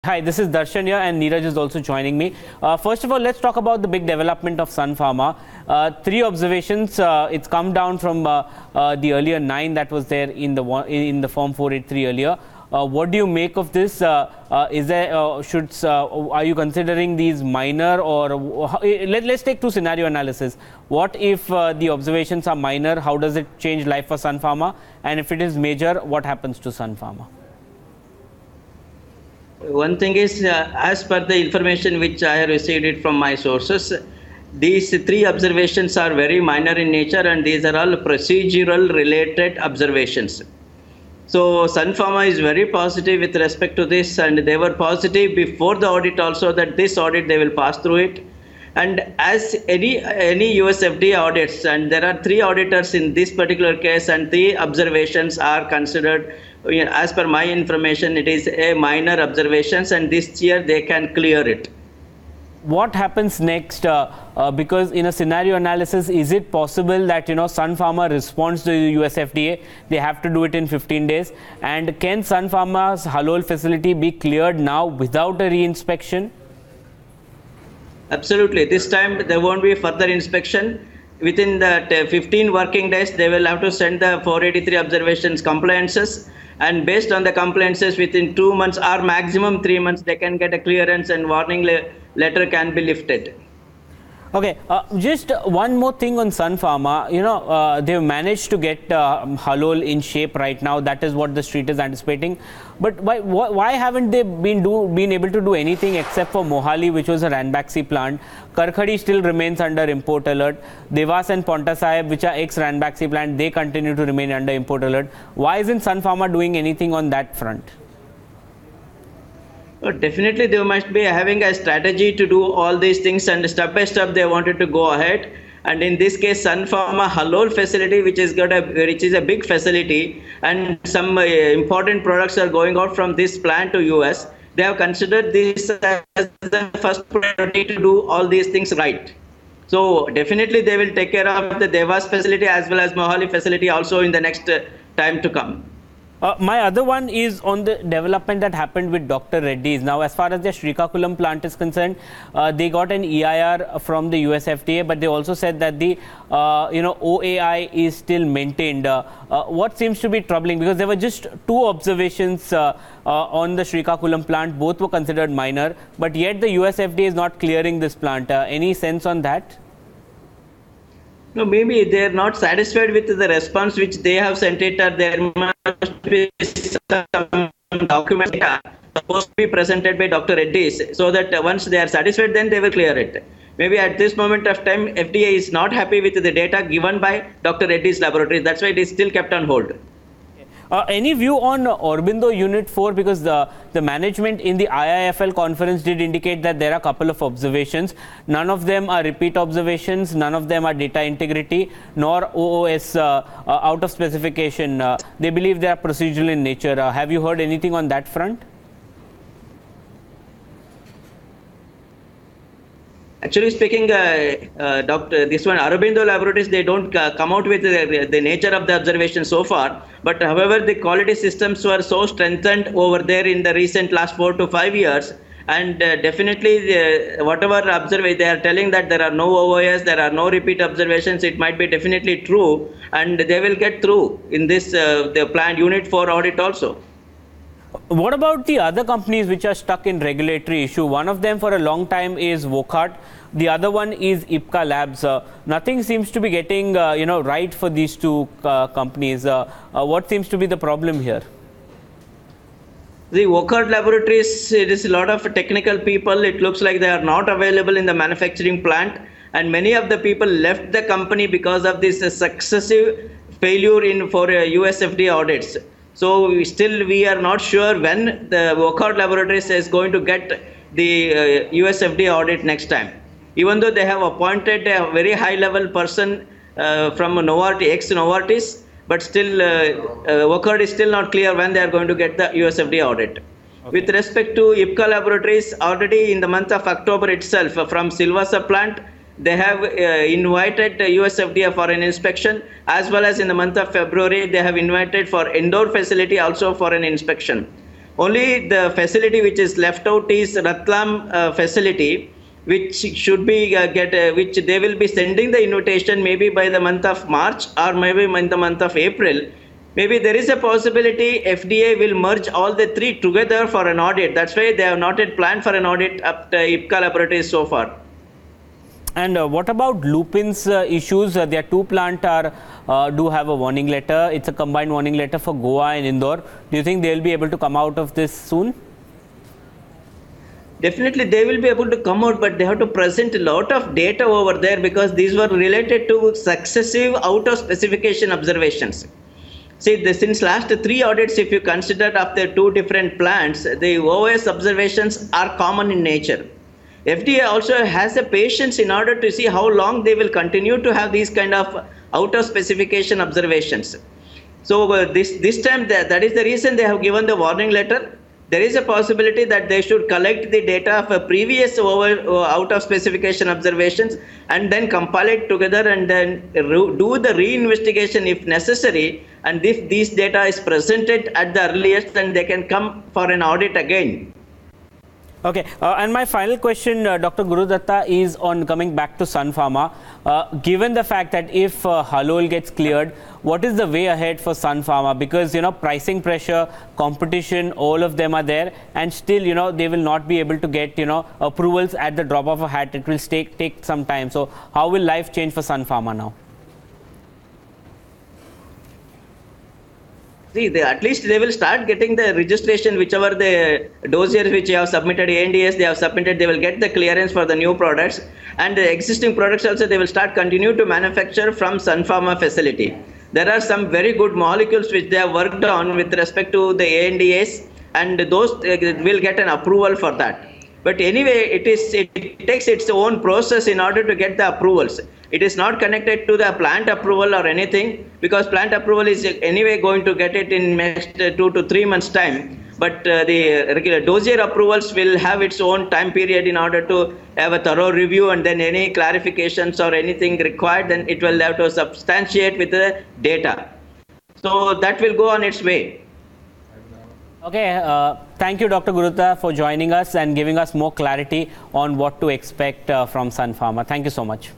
Hi, this is Darshan here, and Neeraj is also joining me. First of all, let's talk about the big development of Sun Pharma. Three observations. It's come down from the earlier 9 that was there in the Form 483 earlier. What do you make of this? Are you considering these minor, or let's take two scenario analysis. What if the observations are minor? How does it change life for Sun Pharma? And if it is major, what happens to Sun Pharma? One thing is, as per the information which I have received it from my sources, these three observations are very minor in nature, and these are all procedural related observations. So Sun Pharma is very positive with respect to this, and they were positive before the audit also that this audit they will pass through it. And as any US FDA audits, and there are 3 auditors in this particular case, and the observations are considered, as per my information, it is a minor observations, and this year they can clear it. What happens next? Because in a scenario analysis, is it possible that Sun Pharma responds to the US FDA? They have to do it in 15 days. And can Sun Pharma's Halol facility be cleared now without a re-inspection? Absolutely. This time there won't be further inspection. Within the 15 working days, they will have to send the 483 observations compliances. And based on the compliances, within 2 months or maximum 3 months, they can get a clearance and warning letter can be lifted. Okay, just one more thing on Sun Pharma. They've managed to get Halol in shape right now. That is what the street is anticipating. But why haven't they been able to do anything except for Mohali, which was a Ranbaxy plant? Karkhadi still remains under import alert. Devas and Ponta Sahib, which are ex-Ranbaxy plant, they continue to remain under import alert. Why isn't Sun Pharma doing anything on that front? Definitely, they must be having a strategy to do all these things, and step by step they wanted to go ahead. And in this case, Sun Pharma Halol facility, which is a big facility, and some important products are going out from this plant to US. They have considered this as the first priority to do all these things right. So definitely, they will take care of the Devas facility as well as Mohali facility also in the next time to come. My other one is on the development that happened with Dr. Reddy's. Now, as far as the Srikakulam plant is concerned, they got an EIR from the US FDA, but they also said that the OAI is still maintained. What seems to be troubling, because there were just 2 observations on the Srikakulam plant, both were considered minor, but yet the US FDA is not clearing this plant. Any sense on that? No, maybe they are not satisfied with the response which they have sent it, or there must be some document supposed to be presented by Dr. Reddy's, so that once they are satisfied, then they will clear it. Maybe at this moment of time, FDA is not happy with the data given by Dr. Reddy's laboratories. That's why it is still kept on hold. Any view on Aurobindo Unit 4? Because the management in the IIFL conference did indicate that there are a couple of observations. None of them are repeat observations. None of them are data integrity, nor OOS out of specification. They believe they are procedural in nature. Have you heard anything on that front? Actually speaking, this one Aurobindo Laboratories, they don't come out with the nature of the observation so far. But however, the quality systems were so strengthened over there in the recent last 4 to 5 years. And definitely, whatever observation, they are telling that there are no OOS, there are no repeat observations. It might be definitely true, and they will get through in this the planned Unit 4 audit also. What about the other companies which are stuck in regulatory issue? One of them for a long time is Wockhardt. The other one is Ipca Labs. Nothing seems to be getting right for these 2 companies. What seems to be the problem here? The Wockhardt Laboratories, it is a lot of technical people. It looks like they are not available in the manufacturing plant, and many of the people left the company because of this successive failure for US FDA audits. So we are not sure when the Wockhardt Laboratories is going to get the US FDA audit next time. Even though they have appointed a very high-level person from Novartis, ex-Novartis, but still Wockhardt is still not clear when they are going to get the US FDA audit. Okay. With respect to Ipca Laboratories, already in the month of October itself, from Silvassa plant, they have invited US FDA for an inspection, as well as in the month of February, they have invited for Indore facility also for an inspection. Only the facility which is left out is Ratlam facility, which should be which they will be sending the invitation maybe by the month of March or maybe in the month of April. Maybe there is a possibility FDA will merge all the three together for an audit. That's why they have not yet planned for an audit up to IPCA laboratories so far. And what about Lupin's issues? Their two plants do have a warning letter. It's a combined warning letter for Goa and Indore. Do you think they'll be able to come out of this soon? Definitely they will be able to come out, but they have to present a lot of data over there because these were related to successive out of specification observations. See, since last 3 audits, if you consider of the 2 different plants, the OS observations are common in nature. FDA also has a patience in order to see how long they will continue to have these kind of out of specification observations. So this time that is the reason they have given the warning letter. There is a possibility that they should collect the data of a previous out of specification observations and then compile it together and then do the reinvestigation if necessary. And if these data is presented at the earliest, then they can come for an audit again. Okay, and my final question, Dr. Gurudatta, is on coming back to Sun Pharma. Given the fact that if Halol gets cleared, what is the way ahead for Sun Pharma? Because, pricing pressure, competition, all of them are there, and still, they will not be able to get, approvals at the drop of a hat. It will take some time. So, how will life change for Sun Pharma now? See, at least they will start getting the registration, whichever the dossiers which you have submitted, ANDAs they have submitted, they will get the clearance for the new products. And the existing products also, they will start continue to manufacture from Sun Pharma facility. There are some very good molecules which they have worked on with respect to the ANDAs, and those will get an approval for that. But anyway, it takes its own process in order to get the approvals. It is not connected to the plant approval or anything, because plant approval is anyway going to get it in next 2 to 3 months time. But the regular dossier approvals will have its own time period in order to have a thorough review, and then any clarifications or anything required, then it will have to substantiate with the data. So that will go on its way. Okay, thank you, Dr. Gurudatta, for joining us and giving us more clarity on what to expect from Sun Pharma. Thank you so much.